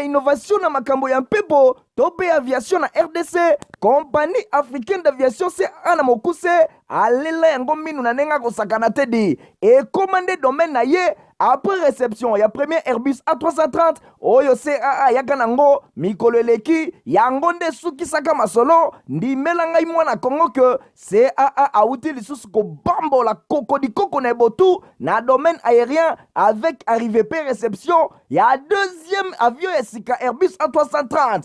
innovation na makambo ya mpepo tope aviation na RDC. Compagnie africaine d'aviation CAA na mokuse alela yango minu na nenga kosakana tedi et commandé domaine na ye après réception ya premier Airbus A330 oyo CAA yaka nango mikolo eleki yango nde sukisaka masolo ndimela ngai mwana Kongo ke CAA auti lisusu kobambola koko na botu na domaine aérien avec arrivée pe réception ya deuxième avion esika Airbus A330.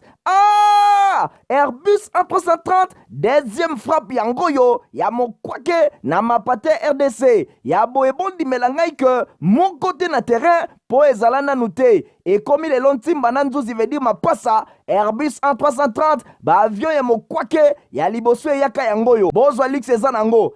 Airbus A330 deuxième frappe yango yo ya mokwake na mapate RDC ya boebondi melangai ke mon côté na terrain po ezala nanu te ekomi lelo ntimba na nzuzi veut dire mapasa Airbus A330 ba avion ya mokwake ya liboso eyaka yango yo bozwa lix eza nango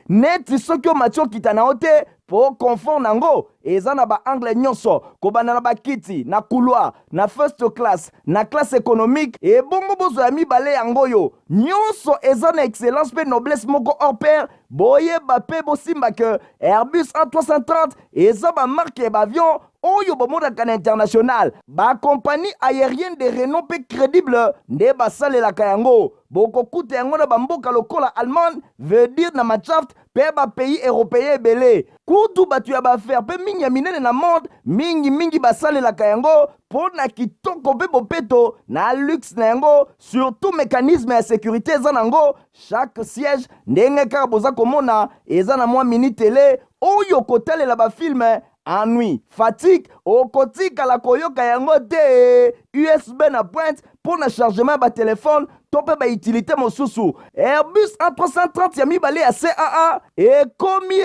neti soki omatio kita na ote po confort nango eza na ba angle nyonso kobanda na bakiti na couloir na first class na classe économique et bongo bozo ya mibale yango yo nyonso eza na excellence pe noblesse moko hors pair boyeba pe bosimba ke Airbus A330 eza ba marque ba avion oyo bomodaka na international ba compagnie aérienne de renom pe crédible nde basalelaka yango bokokuta yango na bamboka lokola Allemagne veut dire na Machaft pe ba pays européen ebele kutu batu ya baaffaire pe mingi ya minene na monde mingi basalelaka yango po na kitoko pe bopeto na luxe na yango surtout mécanisme ya sécurité eza nango chaque siège ndenge kaka boza komona eza na mwa mini télé oyo kotalela bafilme ennui, fatigue, okotika la koyoka yango te USB na pointe pour na chargement ba téléphone tope ba utilité mosusu Airbus A330 ya mibale ya CAA ekomi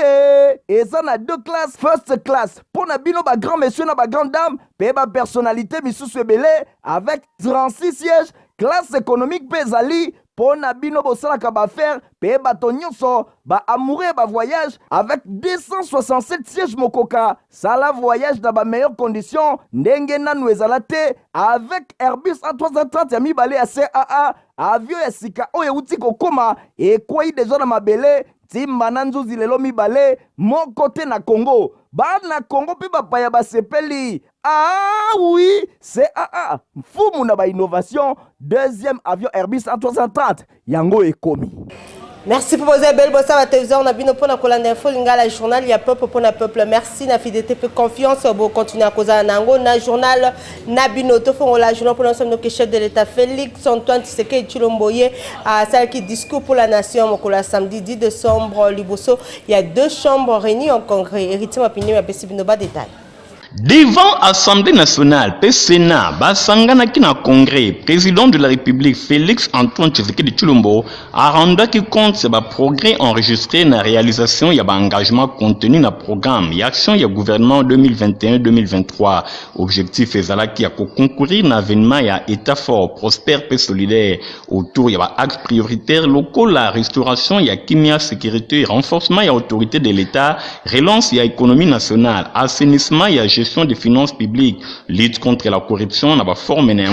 eza na deux classes first class pour na bino ba grand monsieur na ba grande dame pe ba personnalité misusu ebele avec 36 sièges classe économique pe ezali po na bino bosalaka baaffaire pe bato nyonso ba amoureux ba voyage avec 267 sièges mokoka sala voyage dans ba meilleures conditions ndenge nanu ezala te avec Airbus A330 ya mibale ya CAA avion ya sika oyo euti kokoma ekwei deja na mabele timba na nzuzi lelo mibale moko te na Congo bana Congo pe bapaya basepeli oui CAA mfumu na ba innovation deuxième avion Airbus A330 yango ekomi. Merci pour vos belles bossa à télévision. On a bien pour la colonne d'info, la journal, il y a peuple pour le peuple. Merci, na fidélité, peu confiance. Pour continuer à causer un ango, na journal, na binoto, pour la journal pour l'ensemble de chef de l'État Félix Antoine Tshisekedi Tshilombo à celle qui discours pour la nation. Pour la samedi 10 décembre, Liboso, il y a deux chambres réunies en congrès. Héritier Mapignon, il y a détail. Devant Assemblée nationale, Sénat, Basangana Kina Congrès, président de la République Félix Antoine Tshisekedi Tshilombo a rendu compte de progrès enregistré dans la réalisation et engagement contenu dans le programme et action du gouvernement 2021-2023. Objectif est à concourir dans l'avènement et État fort, prospère et solidaire. Autour de l'axe prioritaire local, la restauration, il y a kimia, sécurité, renforcement et autorité de l'État, relance et économie nationale, assainissement et gestion des finances publiques, lutte contre la corruption, la forme et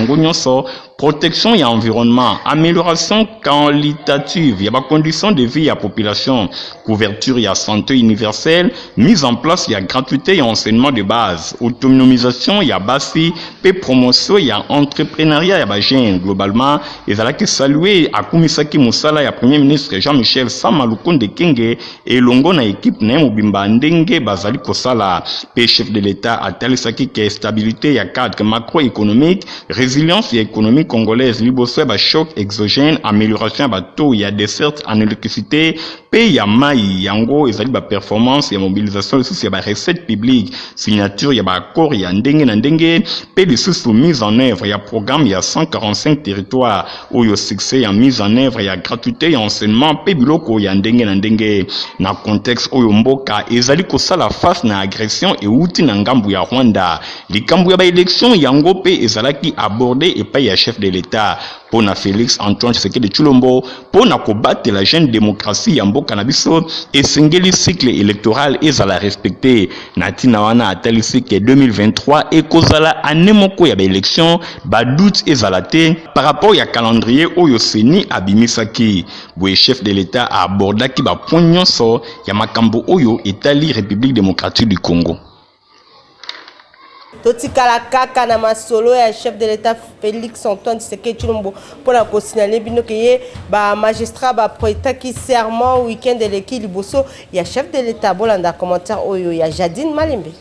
protection et environnement, amélioration qualitative, il y a conditions de vie à la population, couverture et santé universelle, mise en place il y a gratuité et enseignement de base, autonomisation il y a bassi, promotion il y a entrepreneuriat il y a jeune globalement, et ça que saluer à Kumisaki Moussala, il y a premier ministre Jean-Michel Samalukonde Kenge et longo na équipe na Mobimba Ndenge Bazali Kosala, chef de l'État à Talisaki qui est stabilité et cadre macroéconomique, résilience et économie congolaise, liboso ba choc exogène, amélioration ba taux il y a dessertes en électricité, pays ya mai yango ezali ba performance et mobilisation aussi ba recette publique, signature ya ba accord ya ndenge na ndenge, pays sous mise en œuvre ya programme ya 145 territoires où yo succès ya mise en œuvre ya gratuité et enseignement pays biloko ya ndenge na ndenge na contexte oyo mboka ezali kosala face na agression et outi na ngambu ya Rwanda likambu ya ba élection yango pe ezalaki abordé et pas ya chef de l'État pour na Félix Antoine Tshisekedi Tshilombo pour na kobattre la jeune démocratie ya mboka na biso esengeli cycle électoral ezala respecté na tina wana atalisi ke 2023 ekozala année moko ya ba élection ba doute ezala te par rapport ya calendrier oyo seni abimisaki boye chef de l'État abordaki ba point nyonso ya makambo oyo etali République démocratique du Congo. totikala kaka na masolo ya chef de l'État Félix Antoine Tshisekedi Tshilombo pour la signaler bino que ba magistrat ba prêtaki serment week-end de l'équipe liboso ya chef de l'État bolanda commentaire oyo ya Jadine Malembe.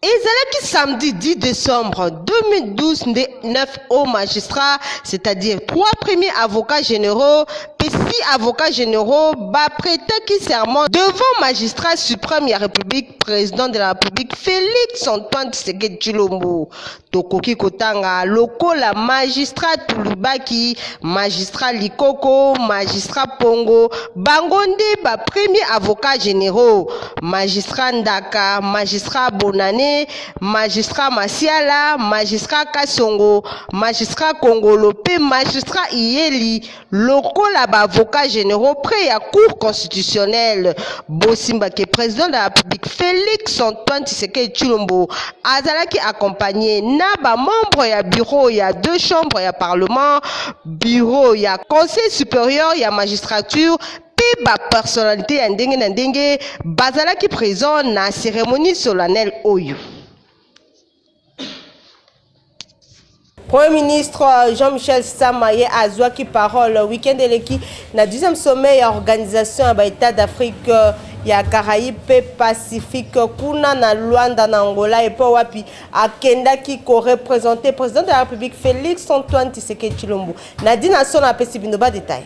Ezalaki samedi 10 décembre 2012, 9 hauts magistrats, c'est-à-dire 3 premiers avocats généraux, puis 6 avocats généraux, prêtaki serment devant magistrat suprême de la République, président de la République, Félix Antoine Tshisekedi Tshilombo. Tokoki kotanga lokola magistrat Tulubaki, magistrat Likoko, magistrat Pongo, bangonde ba premier avocat généraux, magistrat Ndaka, magistrat Bonane, magistrat Masiala, magistrat Kasongo, magistrat Kongolo, pe magistrat Iyeli, lokola ba avocat généraux près à cour constitutionnelle. Bosimba ke président de la République Félix Antoine Tshisekedi Tshilombo azalaki accompagné na ba membre ya bureau ya 2 chambres ya parlement, bureau ya conseil supérieur ya magistrature, pe ba personnalité ya ndenge na ndenge bazalaki présent na cérémonie solennelle oyo. Premier ministre Jean-Michel Samaye a qui parole le week-end de l'équipe na 10e sommet et organisation à État d'Afrique ya Caraïbes Pacifique kuna na Luanda na Angola et pa wapi akenda qui co-représenté président de la République Félix Antoine Tshisekedi Tshilombo. Nadine Asson a pesi binoba détail.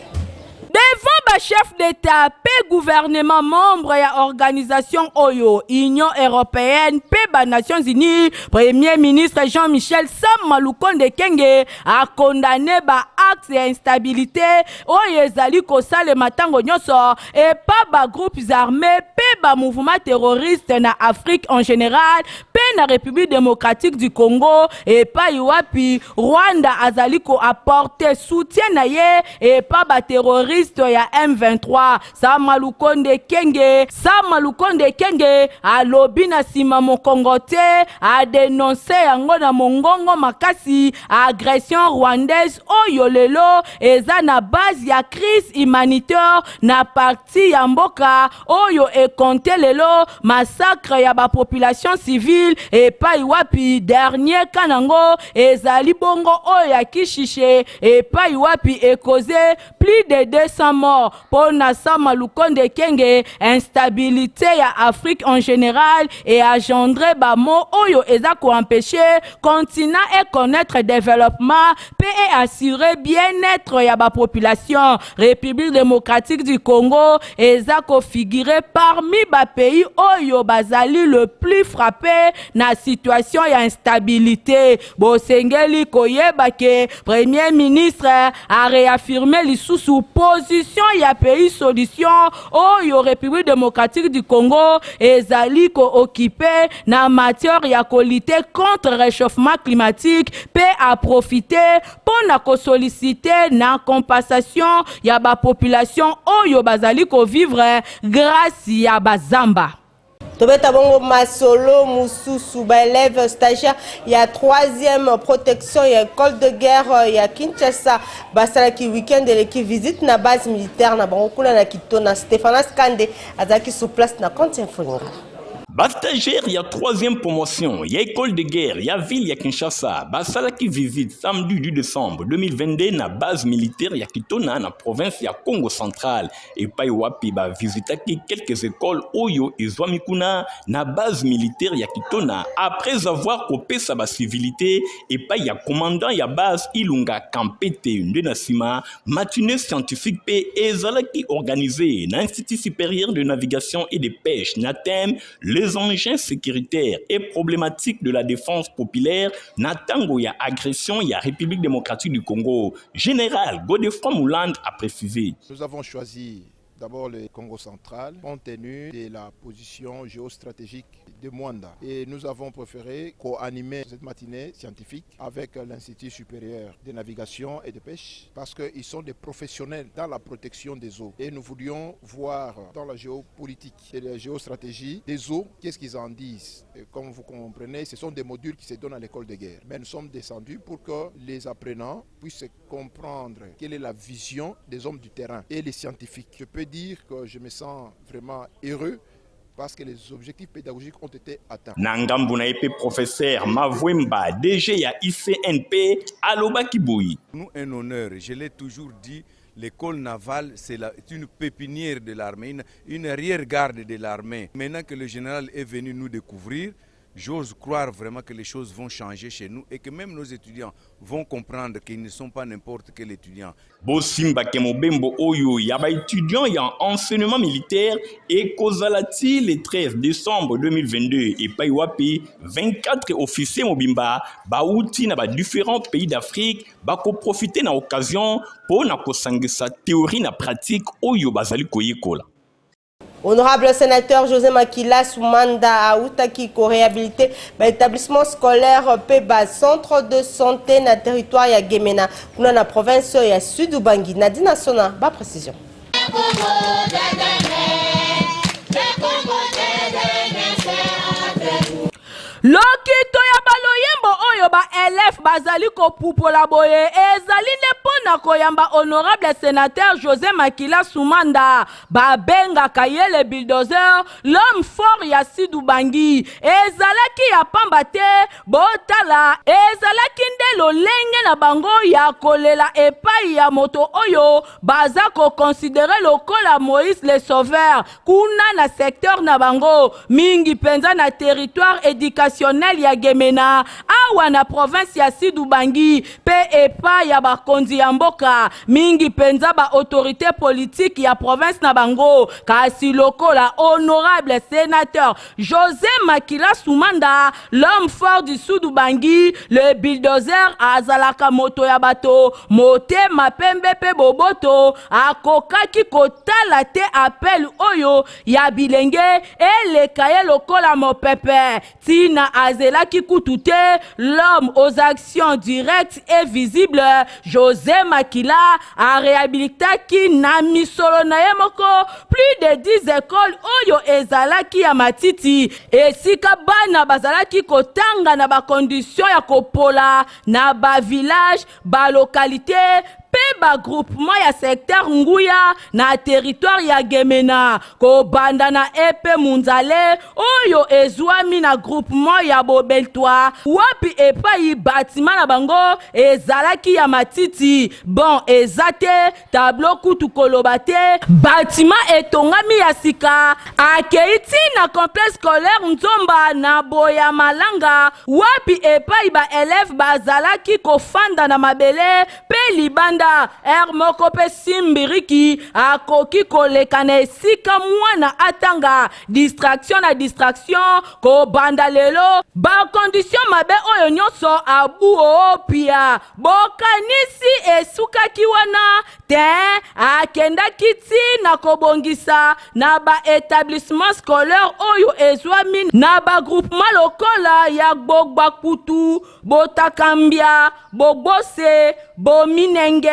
Devant le chef d'État, pe gouvernement membre et organisation Oyo, Union européenne, pe Nations Unies, Premier ministre Jean-Michel Sama Lukonde Kenge a condamné actes et instabilité Oyo ezali kosale matango nyoso et pas groupes armés, pe mouvement terroriste na Afrique en général, pe na République démocratique du Congo et pas Iwapi, Rwanda azali ko apporter soutien na ye et pas terroriste ya M23. Sama Lukonde Kenge a lobi na sima mokongo te a dénoncé yango na mongongo makasi agression rwandaise oyo lelo eza na base ya crise humanitaire na parti ya mboka oyo e compté lelo massacre ya ba population civile et pa iwapi dernier kanango ezali bongo oyo ya Kishishe et pa iwapi e causé plus de 200 morts pour Sama Lukonde Kenge. Instabilité ya Afrique en général et engendrer bamo oyo eza ko empêcher continent et connaître développement et assurer bien-être ya ba population. République démocratique du Congo eza ko figurer parmi ba pays oyo bazali le plus frappé na situation ya instabilité. Bosengeli koyeba ke premier ministre a réaffirmé sous position ya pays solution oyo République démocratique du Congo ezali ko occupé na matière ya ko lutter contre réchauffement climatique pe à profiter pour na ko solliciter na compensation ya ba population oyo bazali ko vivre grâce ya bazamba. Tobeta bongo masolo mususu ba élève stagiaire ya 3e protection ya école de guerre ya Kinshasa basalaki week-end de l'équipe visite na base militaire na bango kuna na Kitona. Stéphanas Kande azaki sur place na compte Infolinga. Stagiaire, il y a 3e promotion, il y a école de guerre, il y a ville, il y a Kinshasa. Basalaki visite samedi 10 décembre 2022 na base militaire ya Kitona na province ya Congo central. Et pa wapi ba visitaki quelques écoles Oyo et Zwamikuna na base militaire ya Kitona après avoir copé sa civilité et pa ya commandant ya base Ilunga Kampete Ndenasima matinée scientifique pe ezalaki organisé na Institut supérieur de navigation et de pêche na thème les engins sécuritaires et problématiques de la défense populaire Natango ya agression ya République démocratique du Congo. Général Godefroy Mouland a précisé. Nous avons choisi d'abord le Congo central, compte tenu de la position géostratégique de Mwanda. Et nous avons préféré co-animer cette matinée scientifique avec l'Institut supérieur de navigation et de pêche parce qu'ils sont des professionnels dans la protection des eaux. Et nous voulions voir dans la géopolitique et la géostratégie des eaux, qu'est-ce qu'ils en disent. Et comme vous comprenez, ce sont des modules qui se donnent à l'école de guerre. Mais nous sommes descendus pour que les apprenants puissent comprendre quelle est la vision des hommes du terrain et les scientifiques. Je peux dire que je me sens vraiment heureux parce que les objectifs pédagogiques ont été atteints. Nangambu na epe professeur Mavwemba, DG ya ICNP, Aloba Kiboui. Nous, un honneur, je l'ai toujours dit, l'école navale, c'est une pépinière de l'armée, une arrière-garde de l'armée. Maintenant que le général est venu nous découvrir, j'ose croire vraiment que les choses vont changer chez nous et que même nos étudiants vont comprendre qu'ils ne sont pas n'importe quel étudiant. Bosimba Kemobembo Oyo, yaba étudiant en enseignement militaire et Kozalati le 13 décembre 2022 et Paiwapi 24 officiers Mobimba, Baouti na différents pays d'Afrique, bako profiter na occasion pour na kosangisa théorie na pratique Oyo bazali koyekola. Honorable sénateur José Makila Soumanda Aoutaki ko réhabilité l'établissement scolaire Peba centre de santé na territoire ya Gemena kuna na province ya Sud Ubangi. Nadina Sona ba précision. Lokito ya baloyembo oyo ba élève bazali ko pupola boye ezali ne pona koyamba honorable sénateur José Makila Soumanda ba benga kayele bulldozer l'homme fort ya Sidou Bangi ezalaki ya pamba te botala ezalaki nde lolenge na bango ya kolela epai ya moto oyo baza ko considérer lokola Moïse le sauveur kuna na secteur na bango mingi penza na territoire éducation ya Gemena awa na province ya Sidou Bangi pe epa ya bakonzi ya mboka mingi penza ba autorité politique ya province na bango kasi lokola honorable sénateur José Makila Soumanda l'homme fort du Sidou Bangi le bulldozer azalaka moto ya bato motema pembe pe boboto akokaki kotala te appel oyo ya bilenge eleka ye lokola mopepe tina azelaki kutute l'homme aux actions directes et visibles José Makila a réhabilitaki na misolo na ye moko plus de 10 écoles oyo ezalaki ya matiti esika bana bazalaki kotanga na ba condition ya kopola na ba village ba localité pe ba groupement ya secteur Nguya na territoire ya Gemena ko banda na epe Munzale oyo ezwami na groupement ya Bobeltwa wapi epai bâtiment na bango ezalaki ya matiti bon ezate tableau kutu kolobate bâtiment etongami ya sika akeiti na complexe scolaire Nzomba na Boya Malanga wapi epai ba élève bazalaki kofanda na mabele pe libanda moko pe simbiriki akoki koleka na esika mwana atanga distraction na distraction ko banda lelo ba condition mabe oyo nyonso abu pia bokanisi esukaki wana te akendaki ti na kobongisa na ba établissement scolaire oyo ezwami na ba groupement lokola ya Gbogba Kutu Botakambia Bogbose Bominenge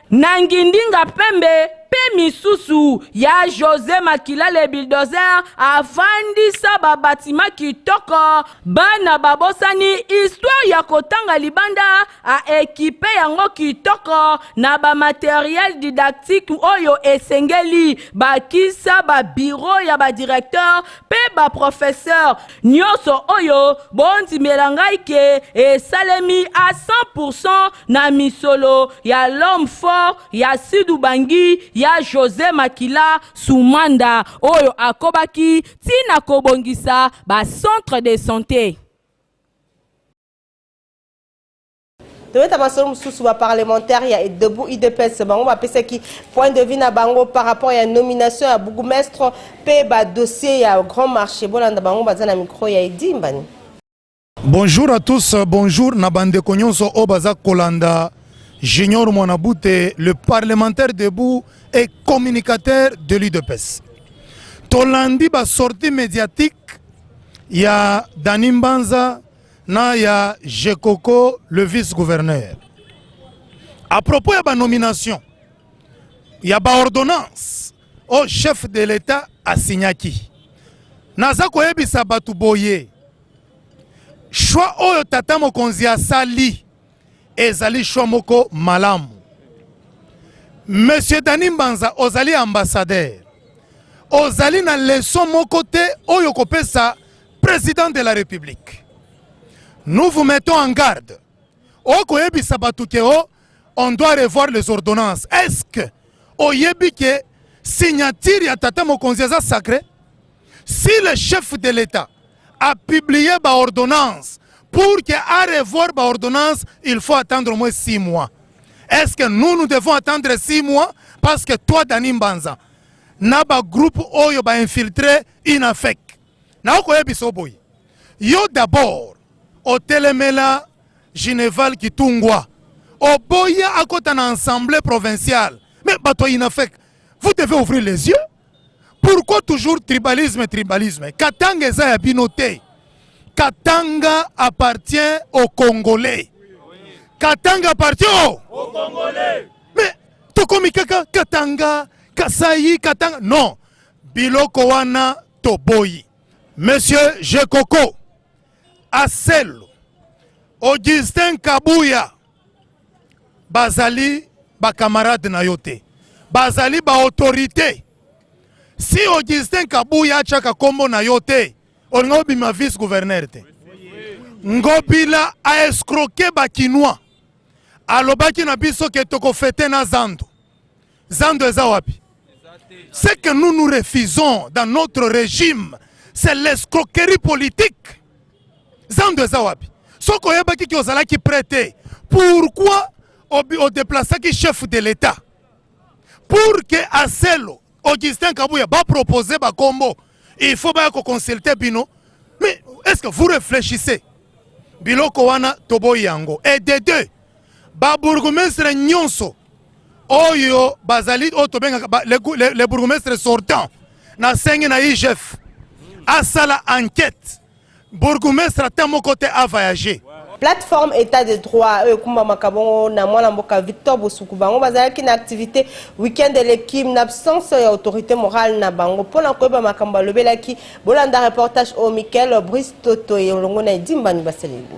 Nangindinga Pembe pe misusu ya José Makila le bulldozer afandisa ba bâtiment kitoko bana babosani histoire ya kotanga libanda a équipé yango kitoko na ba matériel didactique oyo esengeli bakisa ba bureau ya ba directeur pe ba professeur nyoso oyo bondi melangaike esalemi à 100% na misolo ya l'homme fort ya Sidou Bangi ya José Makila Soumanda oyo akobaki tina kobongisa ba centre de santé. Teweta masolo mususu ba parlementaire ya debout IDPS bango ba pesa ki point de vue na bango par rapport à nomination ya bourgmestre pe ba dossier ya grand marché bolanda bango bazana micro ya Edimbani. Bonjour à tous, bonjour Nabande Konyonso Obaza Kolanda, Junior Mwanabute, le parlementaire debout et communicateur de l'UDPS. Tolandi ba sortie médiatique, il y a Danim Banza, na ya Jekoko, le vice-gouverneur. À propos de la nomination, il y a ba ordonnance au chef de l'État à Signaki. Naza koyebisa batu boye. Choix oyo tata mokonzi asali ezali choix moko malamu. Monsieur Danim Banza ozali ambassadeur. ozali na leçon moko te oyo kopesa président de la République. Nous vous mettons en garde. Okoyebisa batukeo, on doit revoir les ordonnances. Est-ce que oyebi ke signature ya tata mokonzi eza sacré? Si le chef de l'État a publié ba ordonnance pour que à revoir ba ordonnance, il faut attendre au moins 6 mois. Est-ce que nous devons attendre 6 mois parce que toi Dani Mbanza na ba groupe oyo ba infiltré inafek. Na okoyebisa boy. Yo d'abord au Telemela Gineval Kitungwa. Au boya à côté d'une assemblée provinciale. Mais bato inafek. Vous devez ouvrir les yeux. Pourquoi toujours tribalisme? Katanga eza ya binote. Katanga appartient aux Congolais. Katanga appartient aux Congolais. Mais tokomi kaka Katanga, Kasai, Katanga. Non. Biloko wana toboyi. Monsieur Jekoko, Aselo, Augustin Kabuya, Bazali, ba camarade na yote. Bazali ba autorité. Si Augustin Kabuya chaka kombo na yote, ongobi ma vice-gouverneur te. Ngobila a escroqué ba Kinois. Alobaki na biso ke toko fete na Zando. Zando eza wapi? Ce que nous refusons dans notre régime, c'est l'escroquerie politique. Zando eza wapi? Soko yebaki ki ozala ki prêté. Pourquoi au déplacé qui chef de l'État? Pour que Aselo, Augustin Kabuya va proposer ba combo, il faut bien consulter Bino. Mais est-ce que vous réfléchissez? Biloko wana tobo yango. Et de deux, ba bourgmestre nyonso. Oyo bazali otobenga les bourgmestres sortants na sengi na IGF. Asala enquête. Bourgmestre à mon côté a voyagé. Plateforme État de droit, Kumba Makabongo, Namwana Mboka, Victor Bosukubango, Bazalaki na activité week-end de l'équipe, n'absence d'autorité morale na bango. Pour l'encoba Makamba, le Belaki, Bolanda reportage au Michael, Brice Toto et Olongona Dimbani Baselego.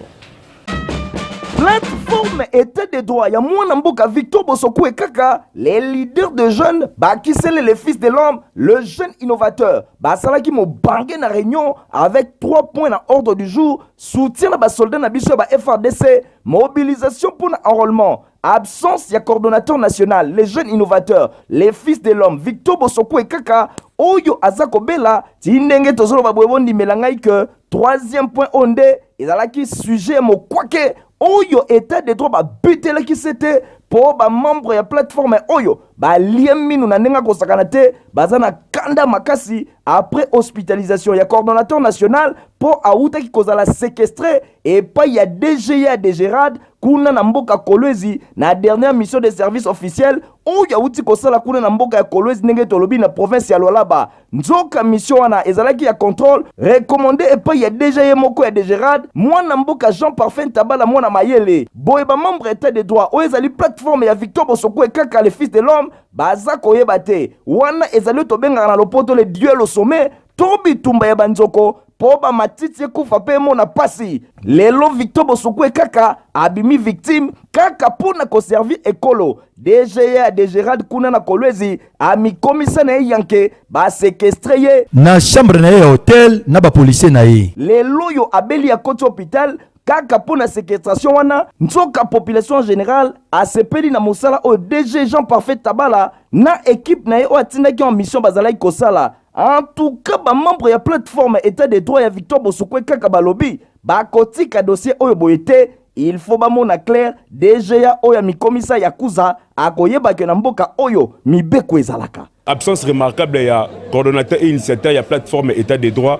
Plateforme État de droit, ya mwana mboka Victor Bosoku et Kaka, les leaders de jeunes, Bakisele les fils de l'homme, le jeune innovateur, Basalaki mo bangé na réunion avec 3 points dans ordre du jour, soutien na soldat na biso ba FRDC, mobilisation pour l'enrôlement, absence ya coordonnateur national, les jeunes innovateurs, les fils de l'homme, Victor Bosoku et Kaka, Oyo Azako Bela, Tindenge Tozolo Babwebondi Melangai que 3e point onde, ezalaki sujet mo kwake, Oyo État de droit ba butela ki c'était pour ba membre ya plateforme Oyo ba lieminu na nenga kosakana te bazana kanda makasi après hospitalisation ya coordonnateur national pour aouta ki kozala séquestré et pas ya DGA de Gérard kuna na mboka Kolwezi na dernière mission de service officiel Oyo auti kosala kuna na mboka ya Kolwezi nenge tolobi na province ya Lualaba nzoka mission wana ezalaki ya contrôle recommandé et pas ya DGA moko ya de Gérard mwana mboka Jean Parfait Tabala mwana mayele boye ba membre État de droit o ezali plateforme ya Victor Bosoku et Kaka les fils de l'homme baza koyeba te wana ezali tobenga na lopoto le duel au sommet tobi tumba ya banzoko po ba matiti ekufa pe mona pasi lelo Victor Bosoku et Kaka abimi victime Kaka pona ko servi ekolo DGA de Gérard kuna na Kolwezi ami komisa na yanke ba séquestré na chambre na ye hôtel na ba policier na ye lelo yo abeli ya koti hôpital Kaka pona séquestration wana nzoka population générale asepeli na mosala o DG Jean Parfait Tabala na équipe na ye o atindaki en mission bazalaki kosala en tout cas ba membre ya plateforme État de droit ya Victor Bosoku et Kaka balobi ba kotika dossier oyo boyete il faut ba mona clair DGA oyo mikomisa yakuza akoyeba ke na mboka oyo mibeko ezalaka absence remarquable ya coordonnateur et initiateur ya plateforme État de droit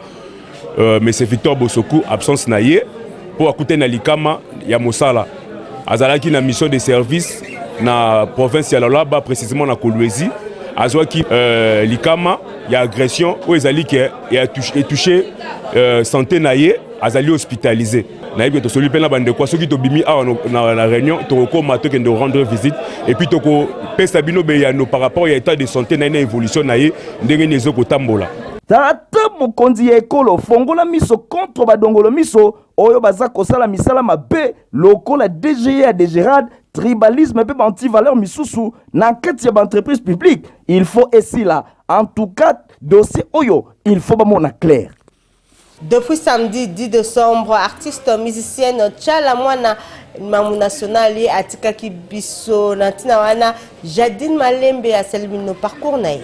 monsieur Victor Bosoku absence na ye pour écouter na likama ya mosala azalaki na mission de service na province ya Lualaba précisément na Kolwezi azwaki likama ya agression où ezali ki a touché santé na ye azali hospitalisé na yebi to soli pena bande kwa soki to bimi na réunion to ko mato ke de rendre visite et puis to ko pesa bino be ya no par rapport à état de santé na évolution na ye ndenge nezo ko tambola tata mokonzi ya ekolo fongola miso contre badongolo miso oyo baza kosala misala mabe lokola DGA de Gérard tribalisme pe anti-valeur misusu na kati ya entreprise publique. Il faut ici là, en tout cas, dossier oyo, il faut ba mona clair. Depuis samedi 10 décembre, artiste musicienne Tchala Mwana Mamu National et Atika Kibiso Nantina Wana Jadine Malembe a Selmino parcours naï.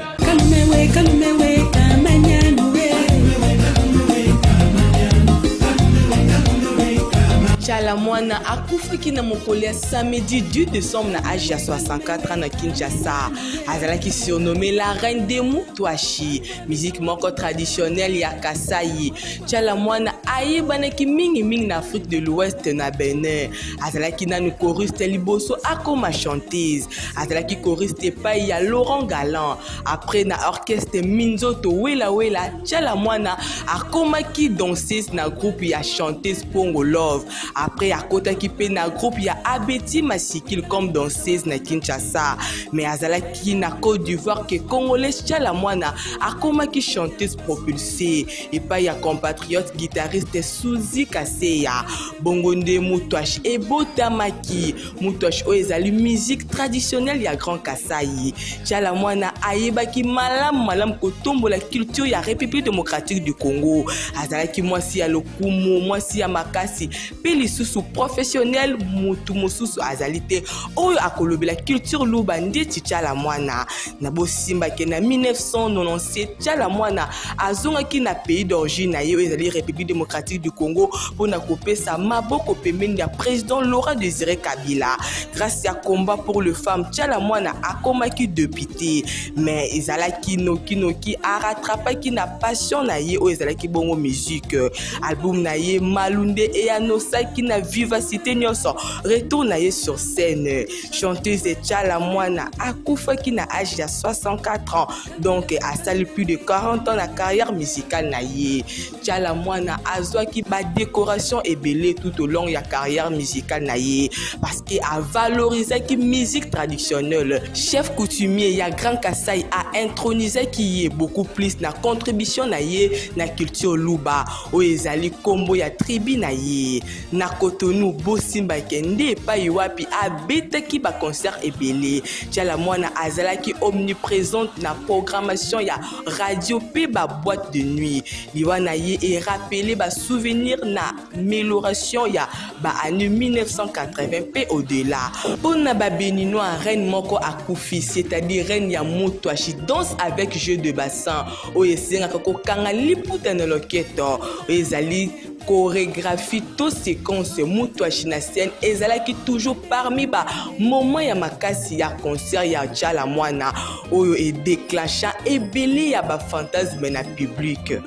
Tchala Mwana akufaki na mokoli samedi 2 décembre na âge ya 64 ans na Kinshasa. Azalaki surnommé la reine des Moutouachi, musique moko traditionnelle ya Kasai. Tchala Mwana ayebanaki mingi na Afrique de l'Ouest na Benin. Azalaki nanu choriste liboso akoma chanteuse. Azalaki choriste epai ya Laurent Galant. Après na orchestre Minzoto Wela Wela, Tchala Mwana akomaki danseuse na groupe ya chanteuse Pongo Love. Après à côté qui pe na groupe ya Abeti Masikil comme danseuse na Kinshasa, mais azalaki na Côte d'Ivoire que congolais Tchala Mwana akomaki chanteuse propulsée et pas ya compatriote guitariste Suzy Kaseya. Bongonde Moutouache et Botamaki Moutouache o ezali musique traditionnelle ya Grand Kasai. Tchala Mwana ayebaki malam kotombo la culture ya République démocratique du Congo. Azalaki mwasi ya lokumu, mwasi ya makasi peli sous professionnel mutu mosusu azalité oyo akolobi la culture luba ndeti Tchala Mwana na bosimba ke na 1997 Tchala Mwana azongaki na pays d'origine na ye ezali République démocratique du Congo pona kopesa maboko pembeni ya président Laurent Désiré Kabila. Grâce à combat pour les femmes, Tchala Mwana akomaki député, mais ezalaki noki a rattrapaki na passion na ye o ezalaki bongo musique. Album na ye Malunde et anosaki na vivacité nyonso retour na ye sur scène. Chanteuse Tchala Mwana akufaki na âge ya 64 ans, donc asali plus de 40 ans na carrière musicale na ye. Tchala Mwana azwaki ba décoration ebele tout au long ya carrière musicale na ye parce que a valorisé ki musique traditionnelle. Chef coutumier ya Grand Kasai a intronisé ki ye beaucoup plus na contribution na ye na culture luba o ezali kombo ya tribu na ye. Na Cotonou bosimba kende pa wapi abetaki ba concert ebele. Tchala Mwana azalaki omniprésente na programmation ya radio pe ba boîte de nuit. Liwa na ye et rappelé ba souvenir na amélioration ya ba année 1980 pe au-delà. Pona ba béninois reine moko akufi, c'est-à-dire reine ya Moutouachi danse avec jeu de bassin. O esenga ko kanga liputa na loketo. O ezali chorégraphie to séquence Moutouachi na scène ezalaki toujours parmi ba moment ya makasi ya concert ya Tchala Mwana oyo e déclenchant ebele ya ba fantasme na public.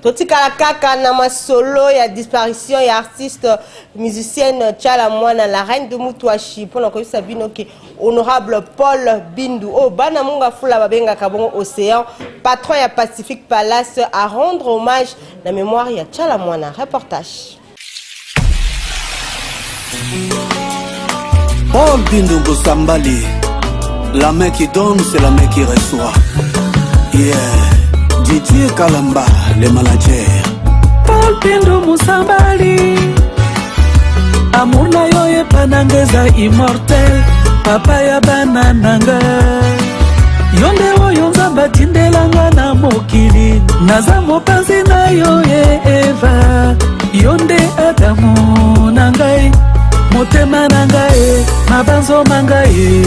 Totikala kaka na masolo ya disparition ya artiste musicienne Tchala Mwana la reine de Moutouachi pona ko sabino ki honorable Paul Bindu o bana munga fula babenga kabongo Océan patron ya Pacific Palace à rendre hommage la mémoire ya Tchala Mwana. Reportage. Paul Bindu Bosambali, la main qui donne c'est la main qui reçoit. Yeah. Didier Kalamba, le manager. Paul Bindu Musambali, amuna yo epanangeza immortel, papa ya banananga. Yonde oyo nzamba tindelanga na mokili, naza mopanzi na yo Eva. Yonde Adamu nangai, motema nangai, mabanzo mangai.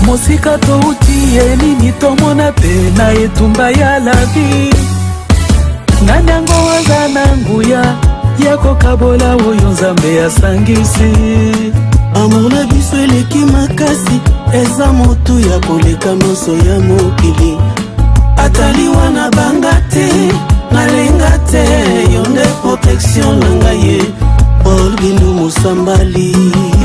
Mosika touti ye nini tomona pe na etumba ya la vie. Nanyango waza na nguya yako kabola oyo nzambe asangisi. Amour na biso eleki makasi eza motu ya koleka moso ya mokili. Atali wana banga te nalenga te yonde protection na ngai. Paul Bindu Musambali,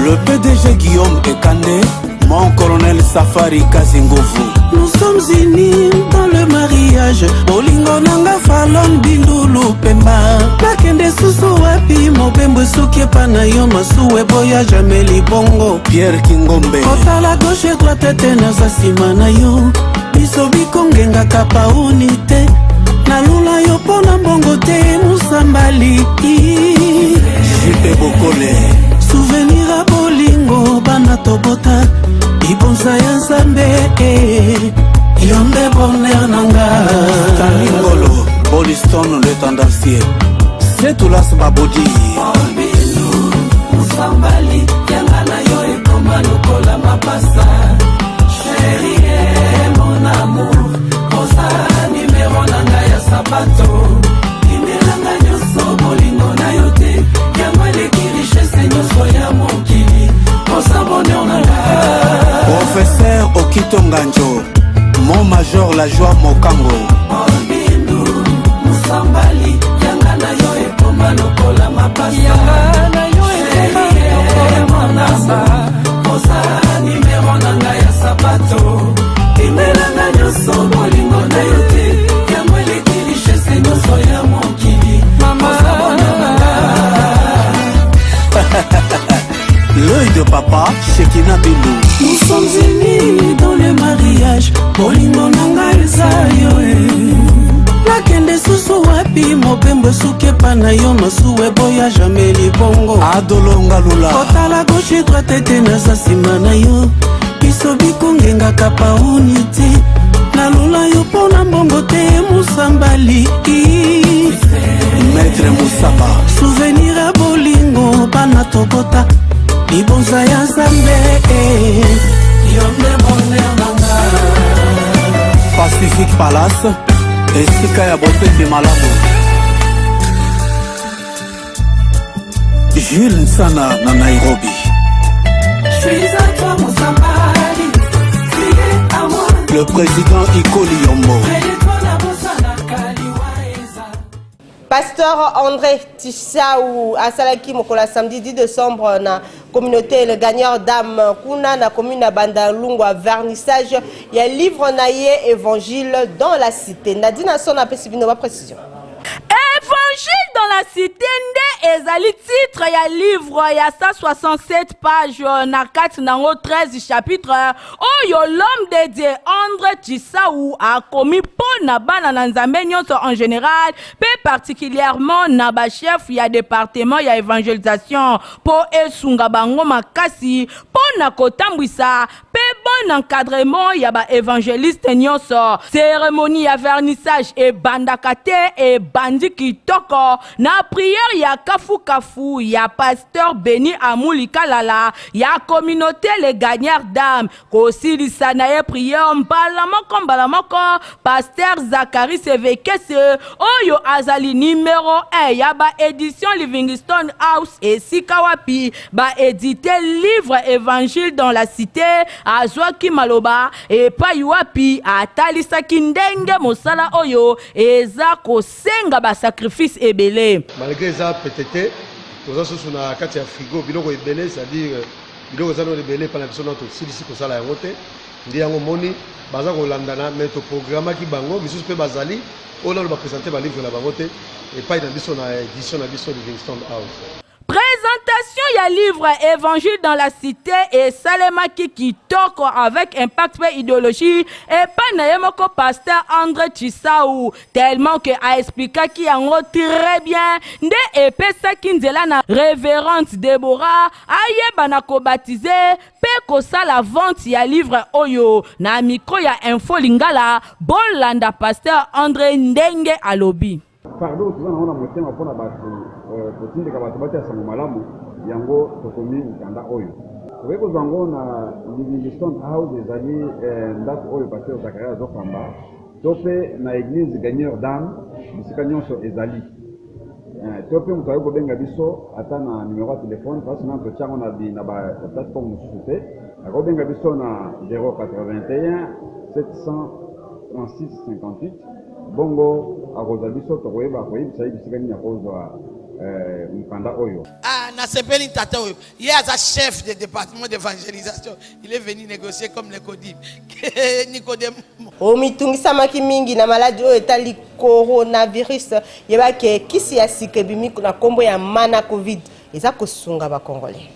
le PDG Guillaume Ekande, mon colonel Safari Kazingovu. Nous sommes unis dans le mariage. Olingo nanga Falon Bindu Lupemba. Nakende susu wapi mobembo suki pana yo masuwe boya jamais libongo. Pierre Kingombe. Kota la gauche et droite tena sasima na yo. Biso bikongenga kapa unité. Nalula yo pona mbongo te Musambali. certifié. C'est tout là, c'est ma body. Musambali, yangana yo ekoma lokola mapasa. Chérie, mon amour, kosa numéro nanga ya sapato. Imelanga nyoso bolingo na yo te. Yango eleki richesse nyoso ya mokili. Kosa bonheur nanga. Professeur Okito Nganjo, mon major la joie Mokango. Olbindu, Musambali, yangana yo ekoma lokola mapasa. Yangana yo ekoma lokola mapasa. Kosa numéro nanga ya sapato. Imelanga nyoso bolingo na yo te. Yango eleki richesse nyoso ya mokili. Kosa bonheur nanga. L'œil de papa, Shekina Bilou. Nous sommes unis dans le mariage. Bolingo nanga ezayo. Nakende susu wapi mobembo suke pana yo masuwe boya jamais libongo. Adolonga lula. Kota la gauche droite te nasa sima na yo. Biso bikongenga kapa unité. Na lula yo pona mbongo te Musambali. Maître Moussaba. Souvenir a bolingo bana tokota. Ibonza ya Zambe. Yonde bonheur nanga. Pacific Palace. Esika ya bote de malamu. Jules Nsana na Nairobi. Je suis à toi Musambali. Tu es à moi. Le président Ikoli Yombo. Pasteur André Tissaou asalaki mokola samedi 10 décembre na communauté le gagneur d'âme kuna na commune Bandalungwa vernissage ya livre naie évangile dans la cité. Nadina son apesibino ba précision. Évangile dans la cité nde ezali titre ya livre ya 167 pages na 4 nango 13 chapitres oyo l'homme de Dieu André Tissaou a commis pour na bana na nzambe nyonso en général pe particulièrement na ba chef ya département ya évangélisation pour esunga bango makasi pour na kotambwisa pe bon encadrement ya ba évangéliste nyonso. Cérémonie ya vernissage et bandakate et bandi kitoko na prière ya kafu kafu ya pasteur Beni Amouli Kalala ya communauté les gagnants d'âme kosilisa na ye prière mbala moko pasteur Zachary Sevekese oyo azali numéro 1 ya ba édition Livingstone House et Sikawapi ba éditer livre évangile dans la cité azwaki maloba et pa yuapi atalisaki ndenge mosala oyo eza kosenga ba sacrifice ebele. Malgré ça peut-être nous avons sous na kati ya frigo biloko ebele c'est-à-dire biloko za no ebele pana biso na to silisi ko sala yango te ndi yango moni baza ko landana mais to programme ki bango biso pe bazali on va présenter ba livre na bango te et pas dans biso na édition na biso de Livingstone House. Présentation ya livre évangile dans la cité et Salemaki Kitoko avec impact et idéologie et pas naemoko pasteur André Tissaou tellement que a expliqué qui en très bien nde epesa kinzela na révérende Déborah ayeba na ko baptiser pe ko sala vente ya livre oyo na micro ya info lingala bolanda pasteur André ndenge alobi. Pardon, tu vas na motema pona batu kotindika bato batia sango malamu yango tokomi nkanda oyo tokoki kozwa ngo na Livingstone House ezali ndako oyo pasteur Zakaria azokamba to mpe na église gagneur d'âme bisika nyonso ezali to mpe moto akoki kobenga biso ata na numéro ya telefone mpasi na totiango na baplateforme mosusu te akobenga biso na 081 736 58 bongo akozwa biso tokoyeba koyebisa ye bisika nini akozwa mkanda oyo. Na sepeli tata oyo. Il est un chef de département d'évangélisation. Il est venu négocier comme Nicodème. Nicodème. Omitungisa maki mingi na maladie oyo etali coronavirus yebake kisi ya sikebimi na kombo ya mana covid eza kosunga ba congolais.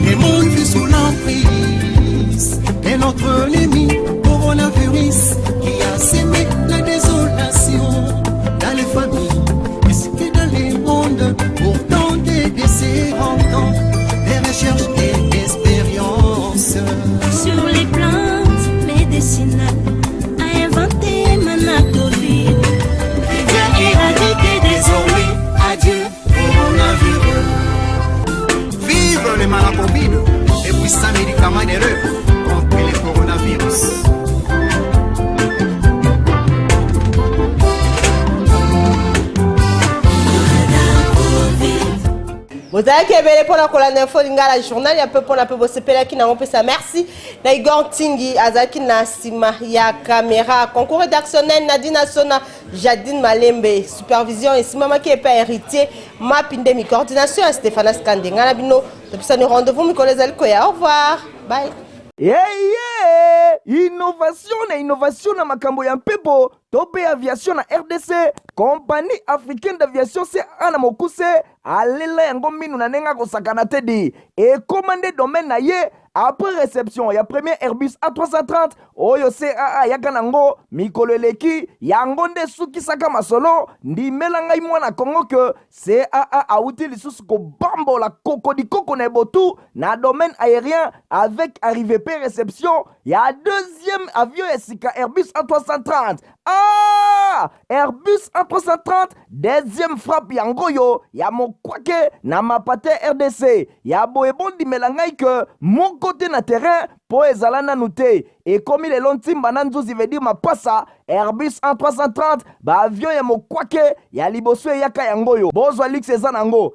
Le monde vit sous l'emprise de notre ennemi coronavirus qui a semé la désolation dans les familles ainsi que dans les mondes pour tenter de se rendre des recherches et expériences sur les plantes médicinales a inventé Manato bozalaki ebele mpona kolanda info lingala journal ya mpe mpona mpe bosepelaki nango mpesa merci na Igor Tingi azalaki na nsima ya caméra concours rédactionnel Nadine Sona Jadine Malembe supervision esimamaki epe ya héritier Mapindemi coordination ya Stéphane Skandenga na bino topisani rendez-vous mikolo ezali koya au revoir bye. Innovation na makambo ya mpepo tope aviation na RDC compagnie africaine d'aviation CA na mokuse alela yango minu na nenga kosakana tedi et commandé domaine na ye après réception ya premier Airbus A330 oyo CAA yaka nango mikolo eleki yango nde sukisaka masolo ndimela ngai mwana Kongo ke CAA auti lisusu kobambola koko na botu na domaine aérien avec arrivée pe réception ya deuxième avion esika Airbus A330 Airbus A330 deuxième frappe yango yo ya mokwake na mapate RDC ya boebondi melangai ke mon côté na terrain po ezala nanu te ekomi lelo ntimba na nzuzi veut dire mapasa Airbus A330 ba avion ya mokwake ya liboso eyaka yango yo bozwa lix eza nango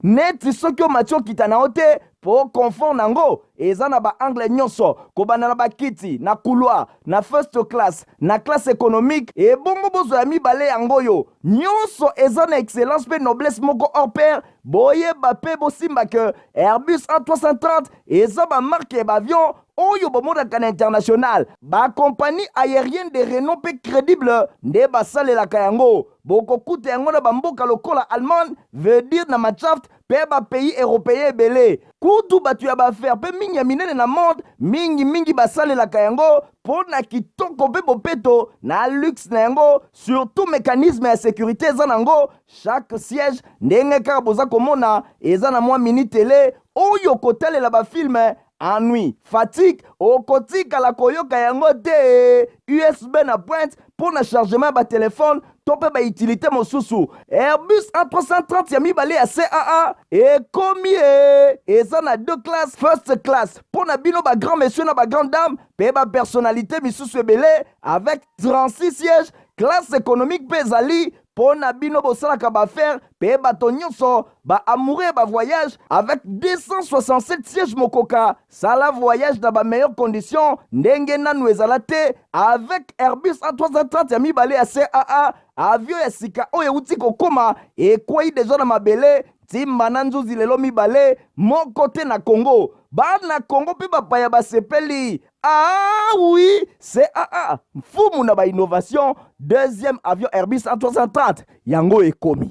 neti soki omatio kita na ote po confort nango eza na ba angle nyonso kobanda na bakiti na couloir na first class na classe économique et bongo bozo ya mibale yango yo nyonso eza na excellence pe noblesse moko hors pair boyeba pe bosimba ke Airbus A330 eza ba marque ba avion oyo bomonaka na international ba compagnie aérienne de renom pe crédible nde basalelaka yango bokokuta yango na bamboka lokola Allemagne veut dire na Machaft pe ba pays européen ebele kutu batu ya baaffaire pe mingi ya minene na monde mingi basalelaka yango po na kitoko pe bopeto na luxe na yango surtout mécanisme ya sécurité eza nango chaque siège ndenge kaka boza komona eza na mwa mini télé oyo kotalela bafilme ennui, fatigue, okotika la koyoka yango te USB na pointe pour le chargement ba téléphone tope ba utilité mosusu Airbus A330 ya mibale ya CAA et komi eza na deux classes first class pour na bino ba grand monsieur na ba grande dame pe ba personnalité misusu ebele avec 36 sièges classe économique pe zali pour na bino bosalaka ba faire pe bato nyonso ba amoureux ba voyage avec 267 sièges mokoka sala voyage dans ba meilleures conditions ndenge nanu ezala te avec Airbus A330 ya mibale ya CAA avion ya sika oyo uti kokoma ekwei deja na mabele timba na nzuzi lelo mibale moko te na Congo bana Congo pe bapaya basepeli oui CAA mfumu na ba innovation deuxième avion Airbus A330 yango ekomi